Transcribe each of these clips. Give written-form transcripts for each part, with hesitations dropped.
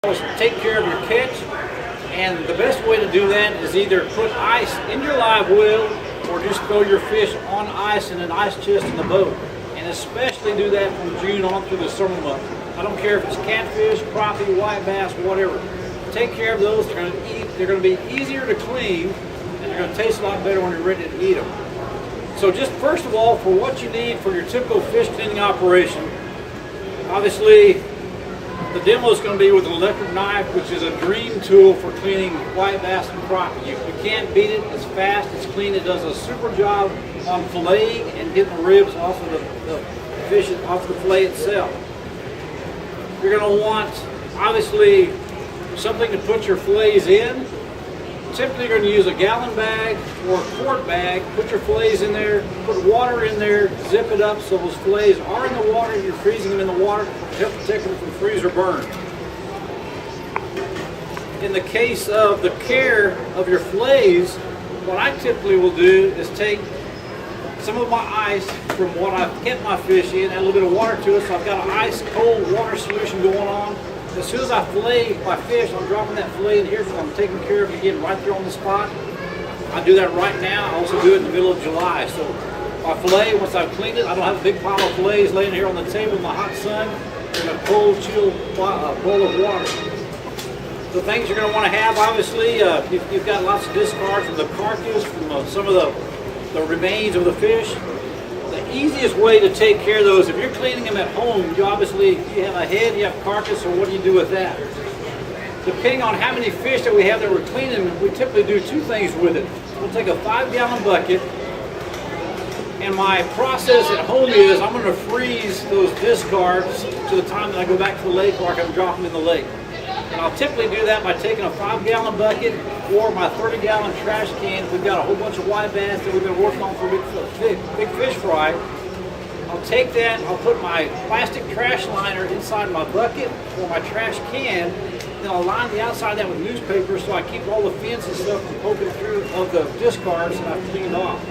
Take care of your catch, and the best way to do that is either put ice in your live well or just throw your fish on ice in an ice chest in the boat, and especially do that from June on through the summer months. I don't care if it's catfish, crappie, white bass, whatever. Take care of those. They're going to be easier to clean, and they're going to taste a lot better when you're ready to eat them. So just first of all, for what you need for your typical fish cleaning operation, obviously the demo is going to be with an electric knife, which is a dream tool for cleaning white bass and crappie. You can't beat it. It's fast, it's clean, it does a super job on filleting and getting the ribs off of the fish, off the fillet itself. You're going to want, obviously, something to put your fillets in. Typically you're going to use a gallon bag or a quart bag. Put your fillets in there, put water in there, zip it up so those fillets are in the water. You're freezing them in the water to help protect them from freeze or burn. In the case of the care of your fillets, what I typically will do is take some of my ice from what I've kept my fish in, add a little bit of water to it, so I've got an ice cold water solution going on. As soon as I fillet my fish, I'm dropping that fillet in here, so I'm taking care of it again right there on the spot. I do that right now. I also do it in the middle of July. So my fillet, once I've cleaned it, I don't have a big pile of fillets laying here on the table in the hot sun in a cold, chill bowl of water. The things you're going to want to have, obviously, you've got lots of discard from the carcass, from some of the remains of the fish. The easiest way to take care of those, if you're cleaning them at home, you have a head, you have carcass, or what do you do with that? Depending on how many fish that we have that we're cleaning, we typically do two things with it. We'll take a 5-gallon bucket, and my process at home is I'm going to freeze those discards to the time that I go back to the lake or I can drop them in the lake. And I'll typically do that by taking a 5-gallon bucket or my 30-gallon trash can. We've got a whole bunch of white bass that we've been working on for big fish fry. I'll take that, I'll put my plastic trash liner inside my bucket or my trash can, then I'll line the outside of that with newspaper so I keep all the fins and stuff from poking through of the discards that I've cleaned off.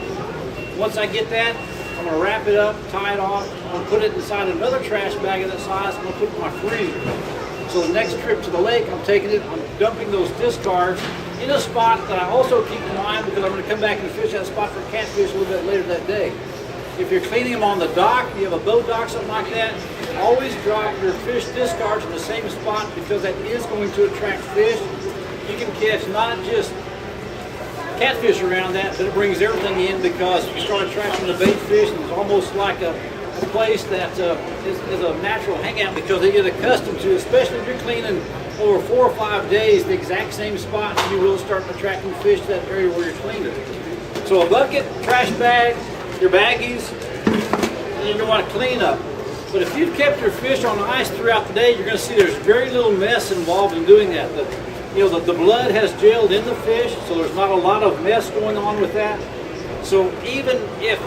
Once I get that, I'm going to wrap it up, tie it off, I'm going to put it inside another trash bag of that size, I'm going to put it in my freezer. So the next trip to the lake, I'm taking it, I'm dumping those discards in a spot that I also keep in mind because I'm going to come back and fish that spot for catfish a little bit later that day. If you're cleaning them on the dock, you have a boat dock, something like that, always drop your fish discards in the same spot because that is going to attract fish. You can catch not just catfish around that, but it brings everything in because you start attracting the bait fish, and it's almost like a place that is a natural hangout because they get accustomed to, especially if you're cleaning over 4 or 5 days the exact same spot, you will start attracting fish to that area where you're cleaning. So a bucket, trash bag, your baggies, and you're going to want to clean up. But if you've kept your fish on ice throughout the day, you're going to see there's very little mess involved in doing that. The blood has gelled in the fish, so there's not a lot of mess going on with that. So even if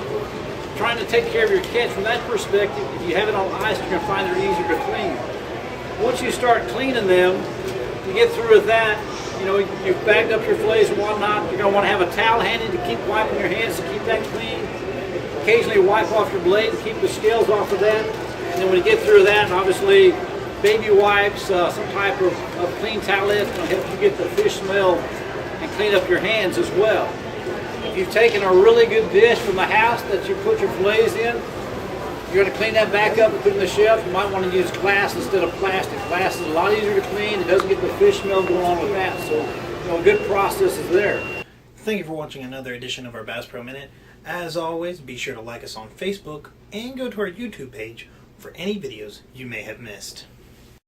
trying to take care of your catch from that perspective, if you have it on ice, you're going to find they're easier to clean. Once you start cleaning them, you get through with that, you've bagged up your fillets and whatnot, you're going to want to have a towel handy to keep wiping your hands to keep that clean. Occasionally wipe off your blade and keep the scales off of that. And then when you get through that, obviously baby wipes, some type of clean towelette is going to help you get the fish smell and clean up your hands as well. If you've taken a really good dish from the house that you put your fillets in, you're going to clean that back up and put it in the shelf. You might want to use glass instead of plastic. Glass is a lot easier to clean. It doesn't get the fish smell going on with that. So, a good process is there. Thank you for watching another edition of our Bass Pro Minute. As always, be sure to like us on Facebook and go to our YouTube page for any videos you may have missed.